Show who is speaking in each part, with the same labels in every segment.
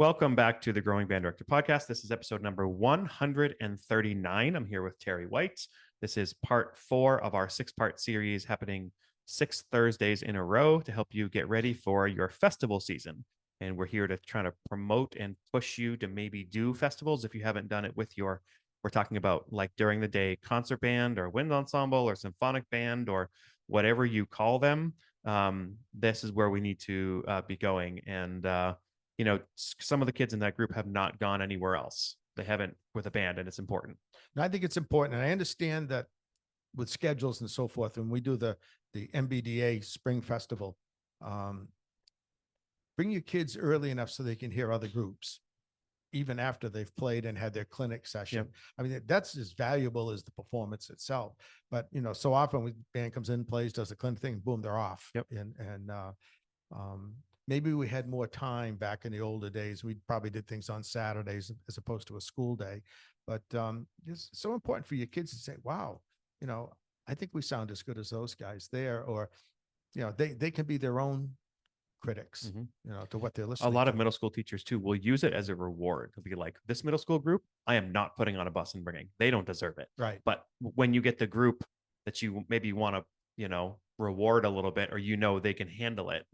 Speaker 1: Welcome back to the Growing Band Director Podcast. This is episode number 139. I'm here with Terry White. This is part 4 of our 6-part series happening 6 Thursdays in a row to help you get ready for your festival season. And we're here to try to promote and push you to maybe do festivals if you haven't done it with we're talking about like during the day concert band or wind ensemble or symphonic band or whatever you call them. This is where we need to be going. And, some of the kids in that group have not gone anywhere else. They haven't with a band, and it's important.
Speaker 2: And I think it's important. And I understand that with schedules and so forth, when we do the MBDA Spring Festival, bring your kids early enough so they can hear other groups, even after they've played and had their clinic session.
Speaker 1: Yep.
Speaker 2: I mean, that's as valuable as the performance itself. But, so often when the band comes in, plays, does a clinic thing, boom, they're off.
Speaker 1: Yep.
Speaker 2: Maybe we had more time back in the older days. We probably did things on Saturdays as opposed to a school day. But it's so important for your kids to say, wow, I think we sound as good as those guys there. Or, they can be their own critics, to what they're listening to.
Speaker 1: A lot of middle school teachers too will use it as a reward. They'll be like, this middle school group, I am not putting on a bus and bringing. They don't deserve it.
Speaker 2: Right.
Speaker 1: But when you get the group that you maybe want to, reward a little bit, or they can handle it.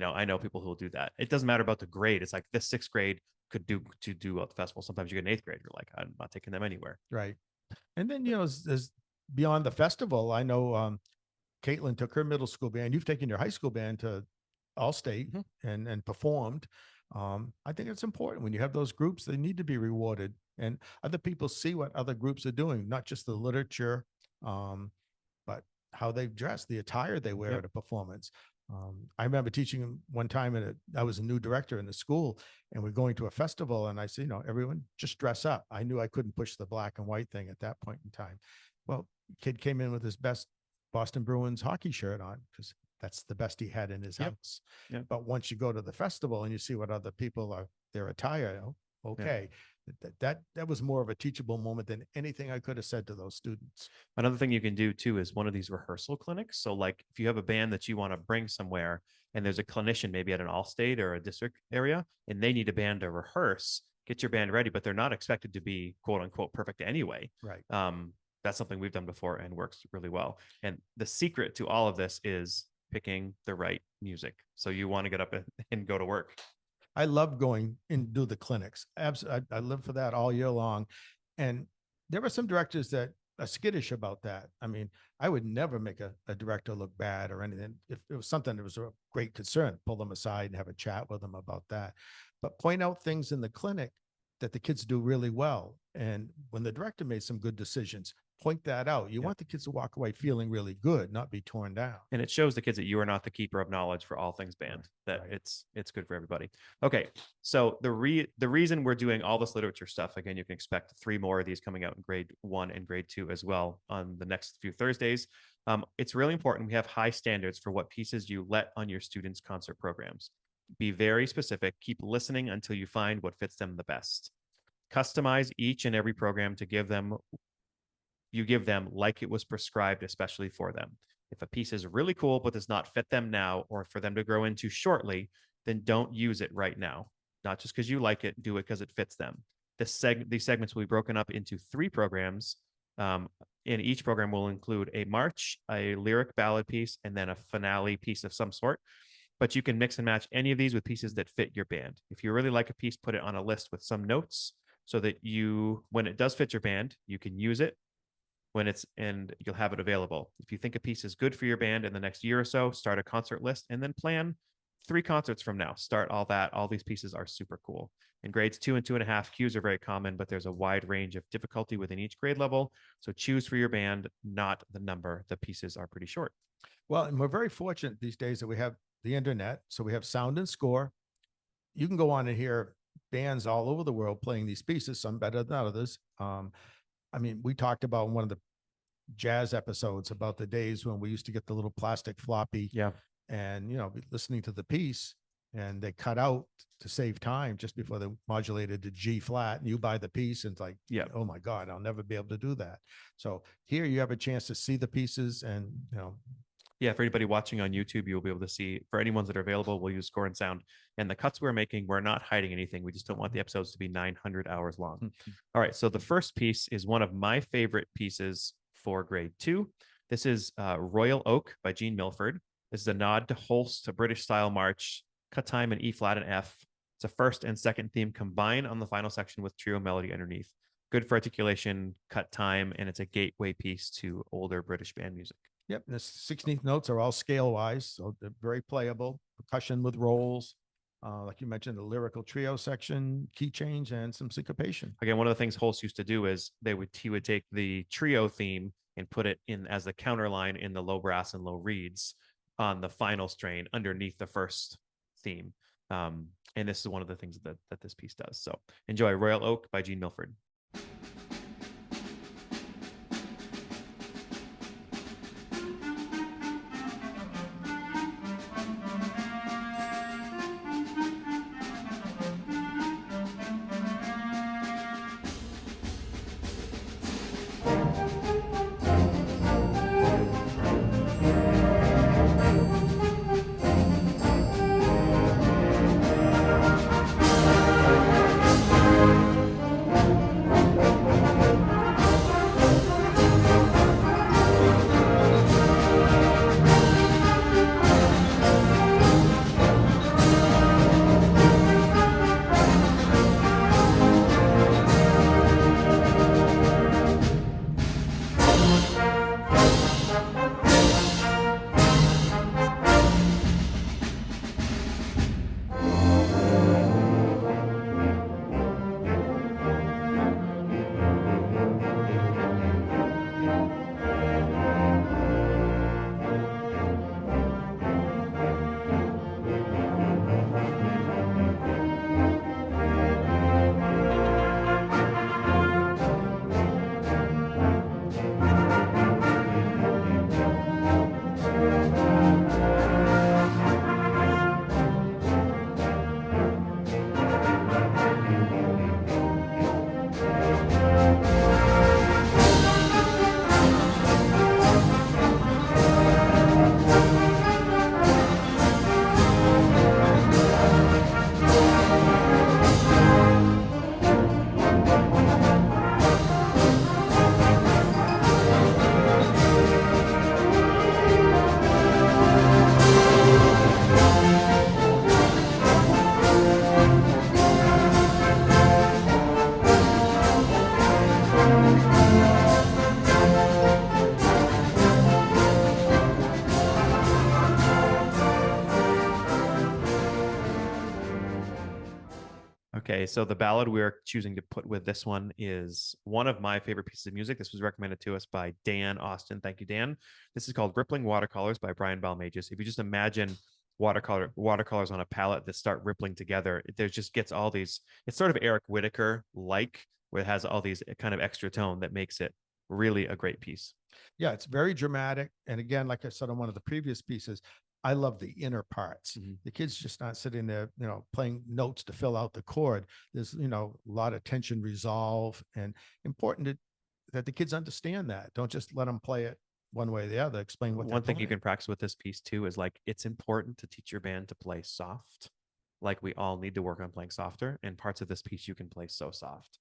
Speaker 1: I know people who will do that. It doesn't matter about the grade. It's like this 6th grade could do at the festival. Sometimes you get an 8th grade. You're like, I'm not taking them anywhere.
Speaker 2: Right. And then, as beyond the festival, I know Caitlin took her middle school band. You've taken your high school band to All-State and performed. I think it's important when you have those groups, they need to be rewarded, and other people see what other groups are doing, not just the literature, but how they dress, the attire they wear at a performance. I remember teaching one time, and I was a new director in the school, and we're going to a festival, and I said, everyone just dress up. I knew I couldn't push the black and white thing at that point in time. Well, kid came in with his best Boston Bruins hockey shirt on because that's the best he had in his house.
Speaker 1: Yep.
Speaker 2: But once you go to the festival and you see what other people are, their attire, okay. That was more of a teachable moment than anything I could have said to those students.
Speaker 1: Another thing you can do too is one of these rehearsal clinics. So like if you have a band that you want to bring somewhere and there's a clinician maybe at an All-State or a district area and they need a band to rehearse, get your band ready, but they're not expected to be quote unquote perfect anyway.
Speaker 2: Right.
Speaker 1: That's something we've done before and works really well. And the secret to all of this is picking the right music. So you want to get up and go to work.
Speaker 2: I love going and do the clinics. Absolutely. I live for that all year long. And there are some directors that are skittish about that. I mean, I would never make a director look bad or anything. If it was something that was a great concern, pull them aside and have a chat with them about that. But point out things in the clinic that the kids do really well. And when the director made some good decisions, point that out. You want the kids to walk away feeling really good, not be torn down.
Speaker 1: And it shows the kids that you are not the keeper of knowledge for all things band, that it's good for everybody. Okay. So the reason we're doing all this literature stuff, again, you can expect 3 more of these coming out in grade 1 and grade 2 as well on the next few Thursdays. It's really important. We have high standards for what pieces you let on your students' concert programs. Be very specific. Keep listening until you find what fits them the best. Customize each and every program to give them like it was prescribed, especially for them. If a piece is really cool, but does not fit them now or for them to grow into shortly, then don't use it right now. Not just because you like it, do it because it fits them. These segments will be broken up into 3 programs. In each program will include a march, a lyric ballad piece, and then a finale piece of some sort. But you can mix and match any of these with pieces that fit your band. If you really like a piece, put it on a list with some notes so that when it does fit your band, you can use it and you'll have it available. If you think a piece is good for your band in the next year or so, start a concert list and then plan 3 concerts from now. Start all that. All these pieces are super cool. In grades 2 and 2.5, cues are very common, but there's a wide range of difficulty within each grade level. So choose for your band, not the number. The pieces are pretty short.
Speaker 2: Well, and we're very fortunate these days that we have the internet. So we have sound and score. You can go on and hear bands all over the world playing these pieces, some better than others. I mean, we talked about one of the jazz episodes about the days when we used to get the little plastic floppy and, be listening to the piece and they cut out to save time just before they modulated to G flat and you buy the piece and it's like, oh my God, I'll never be able to do that. So here you have a chance to see the pieces and,
Speaker 1: Yeah, for anybody watching on YouTube, you'll be able to see. For any ones that are available, we'll use score and sound. And the cuts we're making, we're not hiding anything. We just don't want the episodes to be 900 hours long. All right, so the first piece is one of my favorite pieces for grade 2. This is Royal Oak by Gene Milford. This is a nod to Holst, a British-style march, cut time in E flat and F. It's a first and second theme combined on the final section with trio melody underneath. Good for articulation, cut time, and it's a gateway piece to older British band music.
Speaker 2: Yep. And the 16th notes are all scale wise, so they're very playable. Percussion with rolls, like you mentioned, the lyrical trio section, key change, and some syncopation.
Speaker 1: Again, one of the things Holst used to do is he would take the trio theme and put it in as the counter line in the low brass and low reeds on the final strain underneath the first theme. And this is one of the things that this piece does. So enjoy Royal Oak by Gene Milford. Okay, so the ballad we're choosing to put with this one is one of my favorite pieces of music. This was recommended to us by Dan Austin. Thank you, Dan. This is called Rippling Watercolors by Brian Balmages. If you just imagine watercolors on a palette that start rippling together, there just gets all these, it's sort of Eric Whitacre-like, where it has all these kind of extra tone that makes it really a great piece.
Speaker 2: Yeah, it's very dramatic. And again, like I said on one of the previous pieces, I love the inner parts. The kids just not sitting there, playing notes to fill out the chord. There's, a lot of tension resolve, and important that the kids understand that. Don't just let them play it one way or the other. Explain what
Speaker 1: one thing you can practice with this piece too is like, it's important to teach your band to play soft. Like we all need to work on playing softer, and parts of this piece you can play so soft.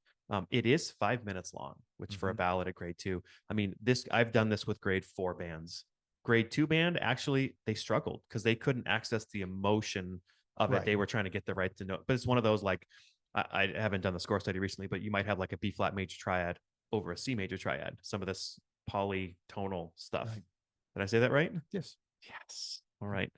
Speaker 1: It is 5 minutes long, which for a ballad at grade 2, I mean, I've done this with grade 4 bands. Grade 2 band, actually, they struggled because they couldn't access the emotion of it. They were trying to get the right to know. But it's one of those, like, I haven't done the score study recently, but you might have like a B flat major triad over a C major triad. Some of this polytonal stuff. Did I say that right?
Speaker 2: Yes.
Speaker 1: Yes. All right.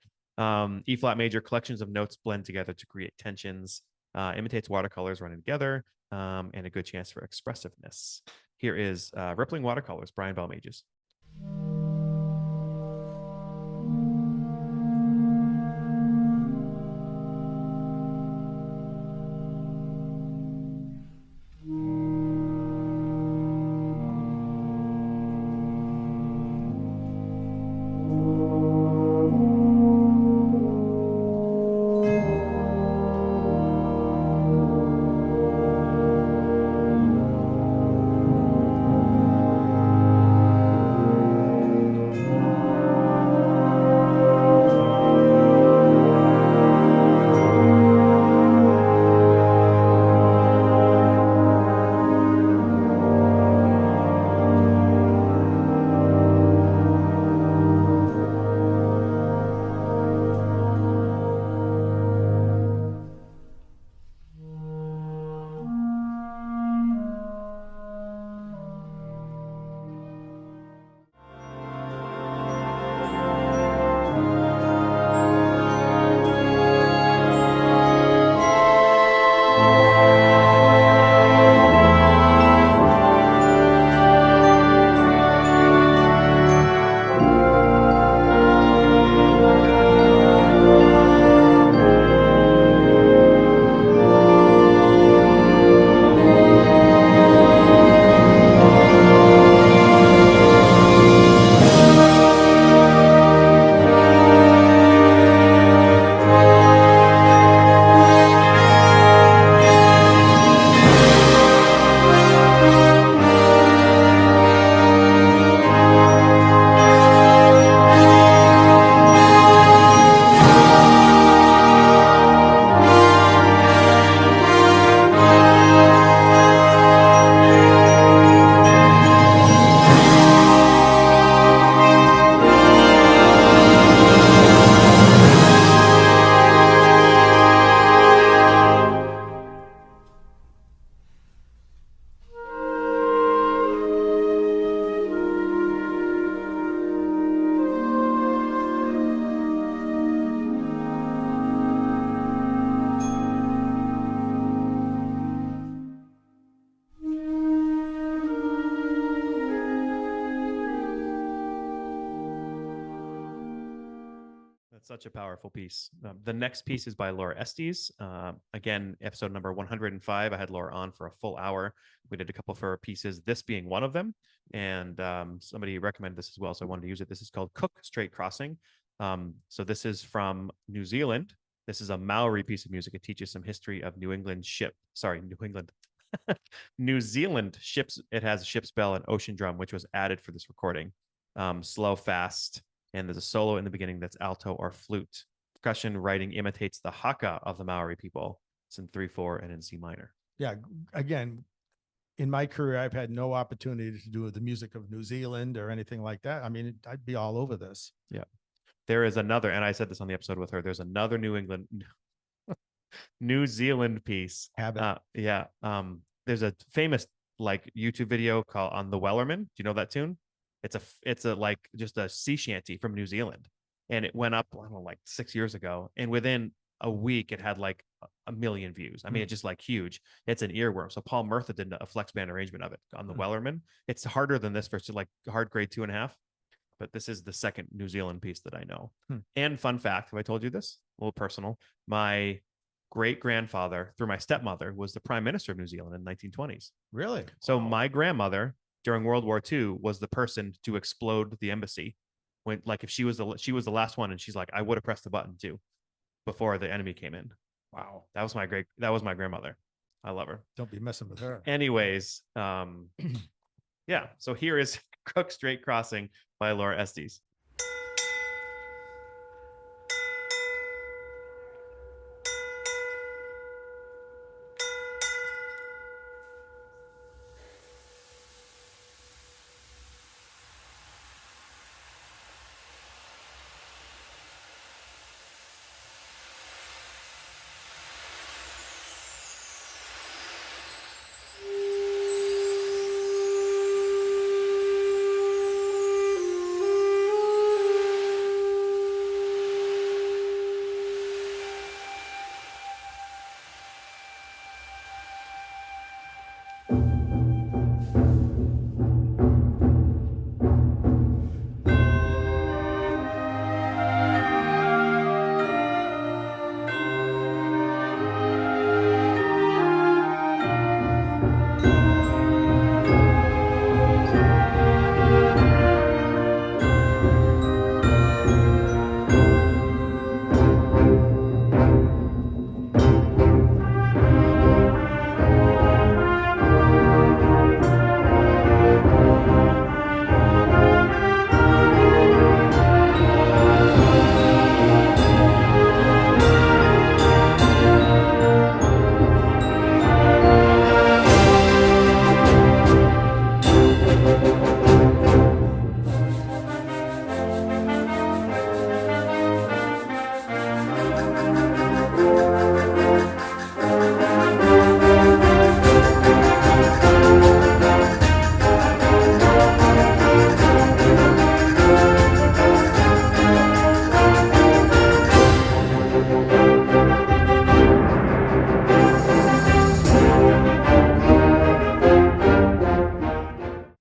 Speaker 1: E flat major, collections of notes blend together to create tensions, imitates watercolors running together, and a good chance for expressiveness. Here is Rippling Watercolors, Brian Balmages. Such a powerful piece. The next piece is by Laura Estes. Again, episode number 105. I had Laura on for a full hour. We did a couple of her pieces, this being one of them. And somebody recommended this as well, so I wanted to use it. This is called Cook Straight Crossing. So this is from New Zealand. This is a Maori piece of music. It teaches some history of New Zealand ships. It has a ship's bell and ocean drum, which was added for this recording. Slow, fast. And there's a solo in the beginning that's alto or flute. Percussion writing imitates the haka of the Maori people. It's in 3/4 and in C minor.
Speaker 2: Yeah. Again, in my career, I've had no opportunity to do the music of New Zealand or anything like that. I mean, I'd be all over this.
Speaker 1: Yeah. There is another, and I said this on the episode with her, there's another New Zealand piece.
Speaker 2: Yeah.
Speaker 1: There's a famous like YouTube video called On the Wellerman. Do you know that tune? It's a like just a sea shanty from New Zealand, and it went up, I don't know, like 6 years ago, and within a week it had like a million views. I mean, it's just like huge. It's an earworm. So Paul Murtha did a flex band arrangement of it on the Wellerman. It's harder than this for like hard grade 2.5, but this is the second New Zealand piece that I know. And fun fact, have I told you this? A little personal. My great grandfather, through my stepmother, was the prime minister of New Zealand in the 1920s.
Speaker 2: Really?
Speaker 1: So my grandmother during World War II was the person to explode the embassy. When, like, if she was the last one, and she's like, I would have pressed the button too before the enemy came in.
Speaker 2: Wow.
Speaker 1: That was my grandmother. I love her.
Speaker 2: Don't be messing with her.
Speaker 1: Anyways, yeah. So here is Cook Straight Crossing by Laura Estes.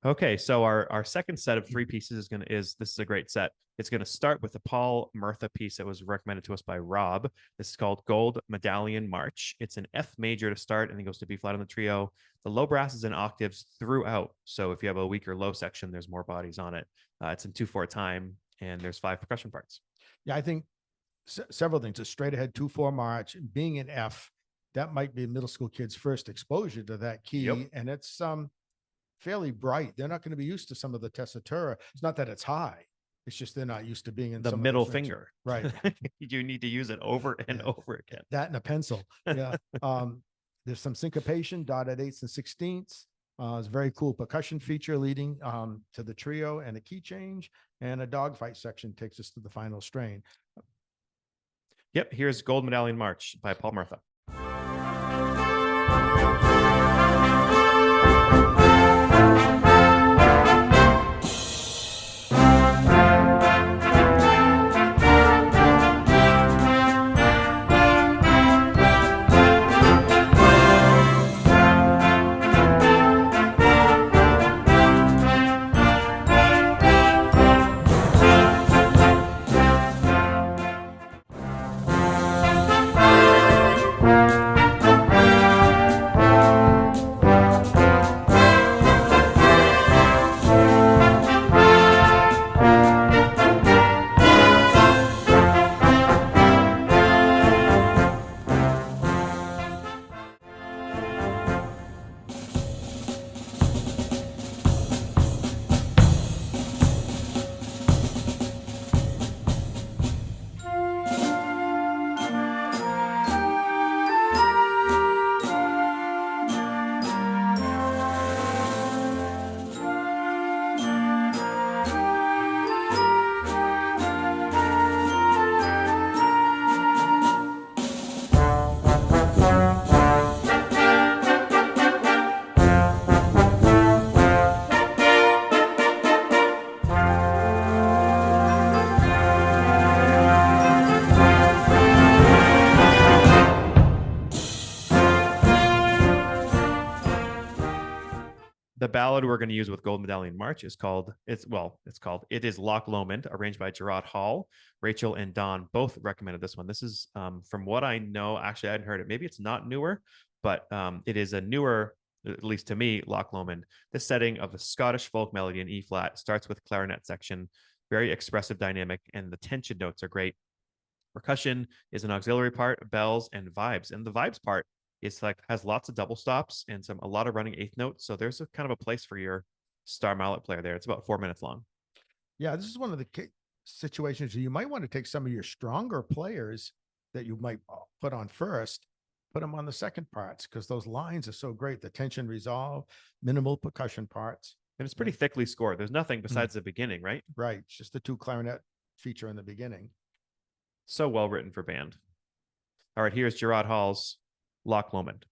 Speaker 1: Okay, so our second set of 3 pieces is this is a great set. It's going to start with the Paul Murtha piece that was recommended to us by Rob. This is called Gold Medallion March. It's an F major to start, and it goes to B flat on the trio. The low brass is in octaves throughout. So if you have a weaker low section, there's more bodies on it. It's in 2/4 time, and there's 5 percussion parts.
Speaker 2: Yeah, I think several things. A straight ahead 2/4 march, being an F, that might be middle school kids' first exposure to that key,
Speaker 1: Yep.
Speaker 2: and it's fairly bright. They're not going to be used to some of the tessitura. It's not that it's high. It's just they're not used to being in
Speaker 1: The
Speaker 2: some of
Speaker 1: middle
Speaker 2: those
Speaker 1: finger.
Speaker 2: Right.
Speaker 1: You need to use it over and over again.
Speaker 2: That and a pencil. Yeah. There's some syncopation, dotted 8ths and 16ths. It's a very cool percussion feature leading to the trio and a key change, and a dogfight section takes us to the final strain.
Speaker 1: Yep, here's Gold Medallion March by Paul Murtha. The ballad we're going to use with Gold Medallion March is called It is Loch Lomond, arranged by Gerard Hall. Rachel and Don both recommended this one. This is from what I know, actually I hadn't heard it. Maybe it's not newer, but it is a newer, at least to me, Loch Lomond. The setting of the Scottish folk melody in E flat starts with clarinet section, very expressive dynamic, and the tension notes are great. Percussion is an auxiliary part, bells and vibes. And the vibes part is like has lots of double stops and a lot of running eighth notes. So there's a kind of a place for your star mallet player there. It's about 4 minutes long.
Speaker 2: Yeah, this is one of the situations you might want to take some of your stronger players that you might put on first, put them on the second parts, because those lines are so great. The tension resolve, minimal percussion parts.
Speaker 1: And it's pretty thickly scored. There's nothing besides the beginning, right?
Speaker 2: Right. It's just the 2 clarinet feature in the beginning.
Speaker 1: So well written for band. All right, here's Gerard Hall's Loch Lomond.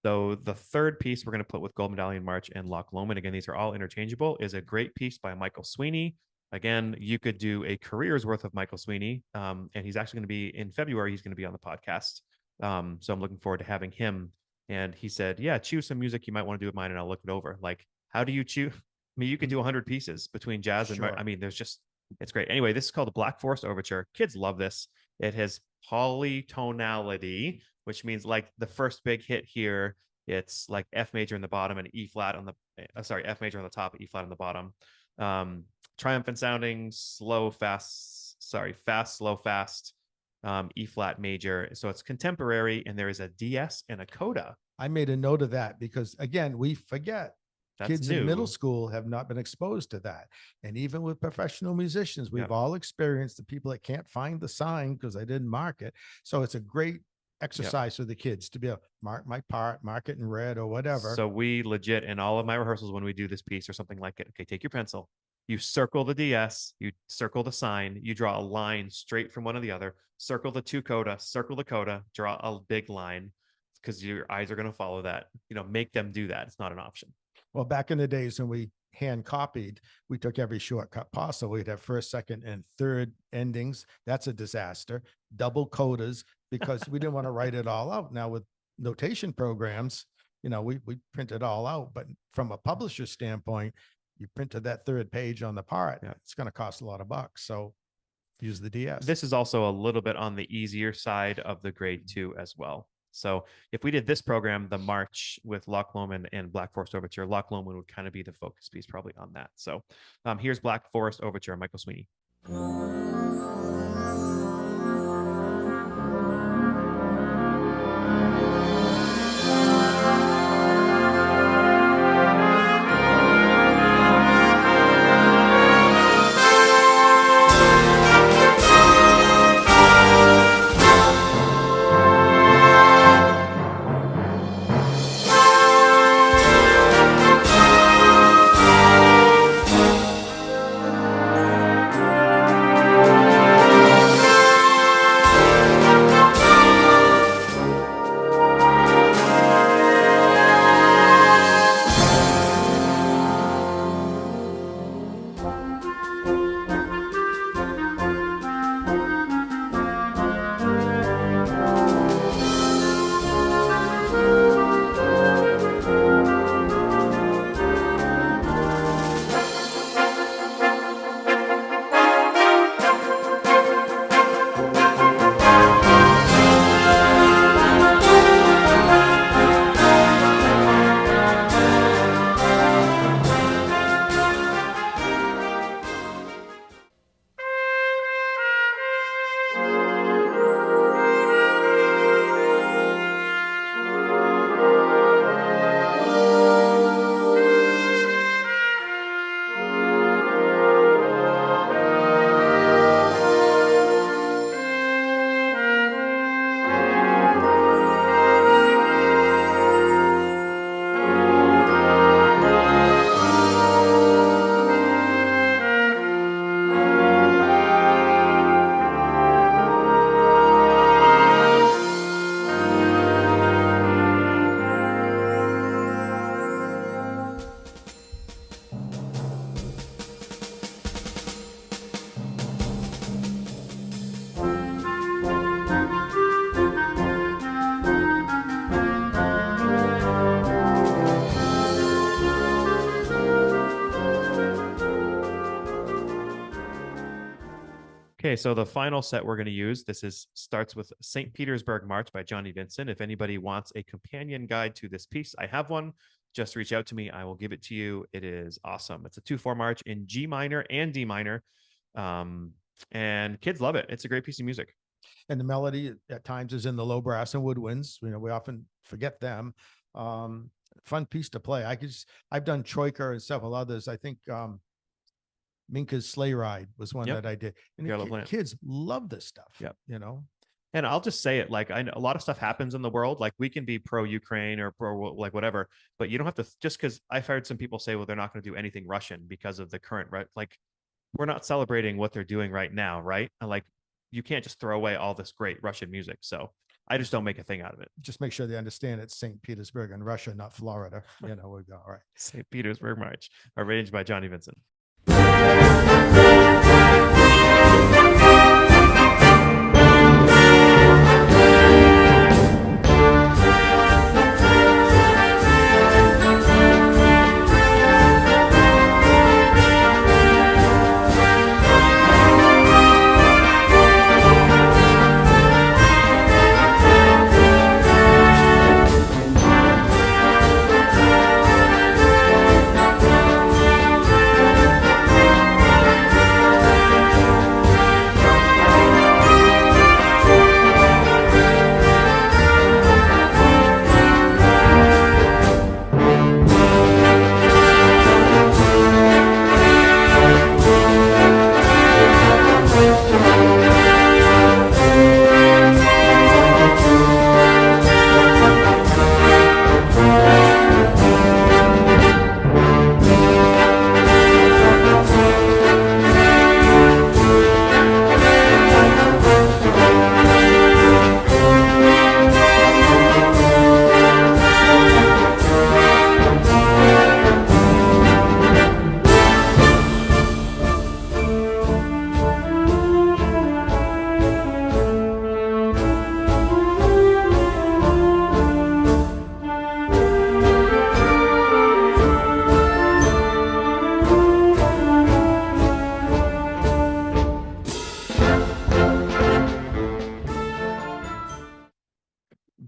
Speaker 1: So the third piece we're going to put with Gold Medallion March and Loch Lomond, again, these are all interchangeable, is a great piece by Michael Sweeney. Again, you could do a career's worth of Michael Sweeney, and he's actually going to be in February. He's going to be on the podcast. So I'm looking forward to having him. And he said, yeah, choose some music you might want to do with mine and I'll look it over. Like, how do you choose? I mean, you could do 100 pieces between jazz and, I mean, it's great. Anyway, this is called the Black Forest Overture. Kids love this. It has polytonality, which means like the first big hit here, it's like F major in the bottom and E flat on the, F major on the top, E flat on the bottom. Triumphant sounding, fast, slow, fast, E flat major. So it's contemporary, and there is a DS and a coda.
Speaker 2: I made a note of that because, again, we forget. Kids in middle school have not been exposed to that. And even with professional musicians, we've all experienced the people that can't find the sign because I didn't mark it. So it's a great exercise for the kids to be able to mark my part, mark it in red or whatever.
Speaker 1: So we legit, in all of my rehearsals, when we do this piece or something like it, okay, take your pencil, you circle the DS, you circle the sign, you draw a line straight from one to the other, circle the 2 coda, circle the coda, draw a big line because your eyes are going to follow that. Make them do that. It's not an option.
Speaker 2: Well, back in the days when we hand copied, we took every shortcut possible. We'd have first, second, and third endings. That's a disaster. Double codas because we didn't want to write it all out. Now with notation programs, we print it all out. But from a publisher standpoint, you printed that third page on the part. It's going to cost a lot of bucks. So use the DS.
Speaker 1: This is also a little bit on the easier side of the grade 2 as well. So if we did this program, the March with Loch Lomond and Black Forest Overture, Loch Lomond would kind of be the focus piece probably on that. So here's Black Forest Overture, Michael Sweeney. Okay, so the final set we're going to use, starts with St. Petersburg March by Johnny Vincent. If anybody wants a companion guide to this piece, I have one. Just reach out to me. I will give it to you. It is awesome. It's a 2/4 march in G minor and D minor. And kids love it. It's a great piece of music.
Speaker 2: And the melody at times is in the low brass and woodwinds. We often forget them. Fun piece to play. I've done Troika and several others. I think Minka's Sleigh Ride was one that I did. And kids love this stuff.
Speaker 1: Yeah.
Speaker 2: And
Speaker 1: I'll just say it, like, I know a lot of stuff happens in the world. Like, we can be pro Ukraine or pro like whatever, but you don't have to, just because I've heard some people say, well, they're not going to do anything Russian because of the current, right? Like, we're not celebrating what they're doing right now. Right. And like, you can't just throw away all this great Russian music. So I just don't make a thing out of it.
Speaker 2: Just make sure they understand it's St. Petersburg in Russia, not Florida. We go, all right.
Speaker 1: St. Petersburg March, arranged by Johnny Vincent.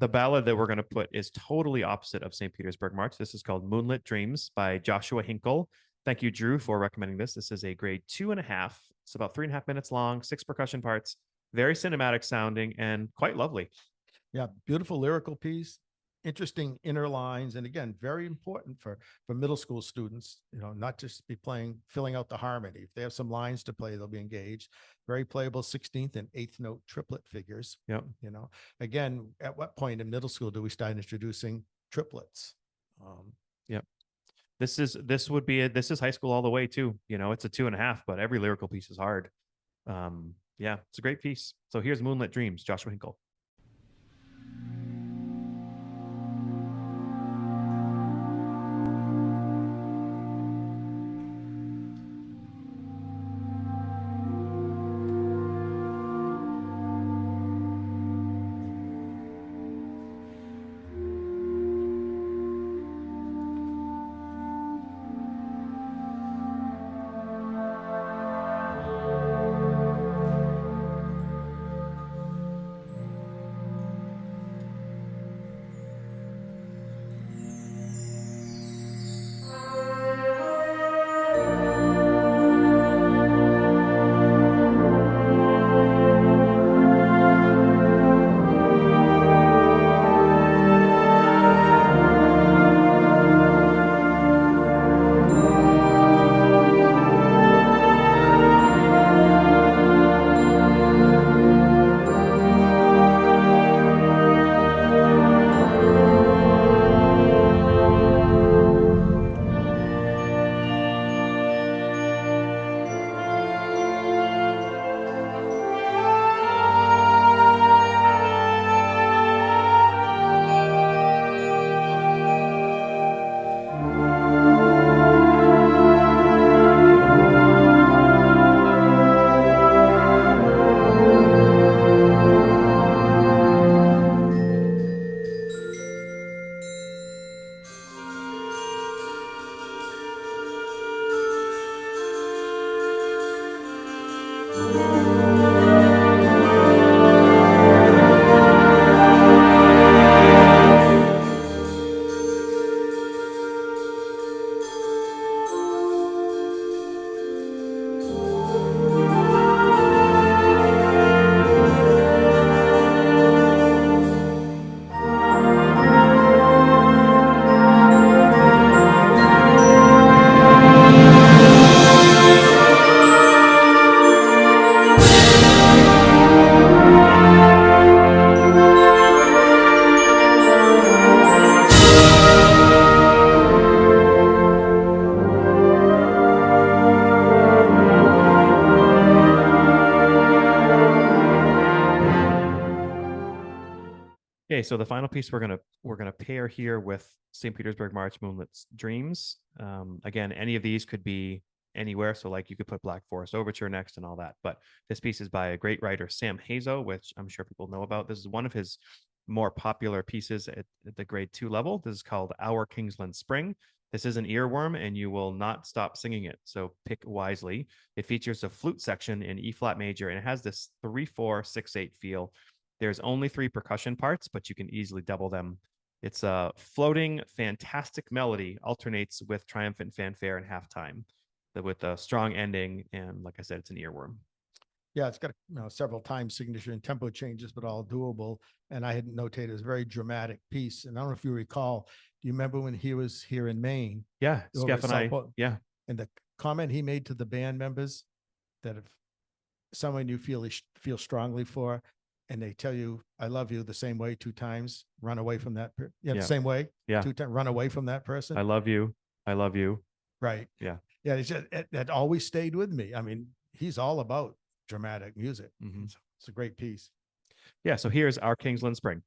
Speaker 1: The ballad that we're going to put is totally opposite of St. Petersburg March. This is called Moonlit Dreams by Joshua Hinkle. Thank you, Drew, for recommending this. This is a grade 2.5. It's about 3.5 minutes long, 6 percussion parts, very cinematic sounding and quite lovely.
Speaker 2: Yeah, beautiful lyrical piece, interesting inner lines, and again, very important for middle school students. Not just be filling out the harmony. If they have some lines to play, they'll be engaged. Very playable 16th and 8th note triplet figures.
Speaker 1: Yep.
Speaker 2: Again, at what point in middle school do we start introducing triplets?
Speaker 1: Yep. This is high school all the way too. It's a 2.5, but every lyrical piece is hard. Yeah, it's a great piece. So here's Moonlit Dreams, Joshua Hinkle. Okay, so the final piece we're gonna pair here with St. Petersburg March, Moonlit Dreams. Again, any of these could be anywhere. So like you could put Black Forest Overture next and all that. But this piece is by a great writer, Sam Hazo, which I'm sure people know about. This is one of his more popular pieces at the grade 2 level. This is called Our Kingsland Spring. This is an earworm and you will not stop singing it. So pick wisely. It features a flute section in E flat major and it has this 3/4/6/8 feel. There's only 3 percussion parts, but you can easily double them. It's a floating, fantastic melody, alternates with triumphant fanfare and halftime, with a strong ending. And like I said, it's an earworm.
Speaker 2: Yeah, it's got several time signature and tempo changes, but all doable. And I had notated it's a very dramatic piece. And I don't know if you recall, do you remember when he was here in Maine?
Speaker 1: Yeah, Skeff and I, yeah.
Speaker 2: And the comment he made to the band members that if someone you feel strongly for, and they tell you, I love you the same way 2 times, run away from that. The same way.
Speaker 1: Yeah.
Speaker 2: 2 times, run away from that person.
Speaker 1: I love you. I love you.
Speaker 2: Right.
Speaker 1: Yeah.
Speaker 2: Yeah. That always stayed with me. I mean, he's all about dramatic music.
Speaker 1: Mm-hmm.
Speaker 2: So it's a great piece.
Speaker 1: Yeah. So here's Our Kingsland Spring.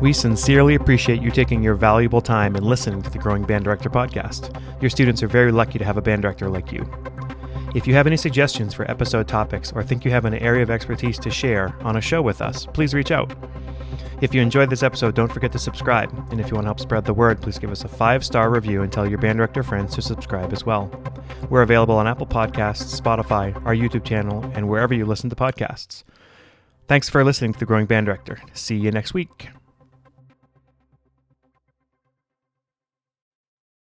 Speaker 1: We sincerely appreciate you taking your valuable time and listening to the Growing Band Director podcast. Your students are very lucky to have a band director like you. If you have any suggestions for episode topics or think you have an area of expertise to share on a show with us, please reach out. If you enjoyed this episode, don't forget to subscribe. And if you want to help spread the word, please give us a 5-star review and tell your band director friends to subscribe as well. We're available on Apple Podcasts, Spotify, our YouTube channel, and wherever you listen to podcasts. Thanks for listening to The Growing Band Director. See you next week.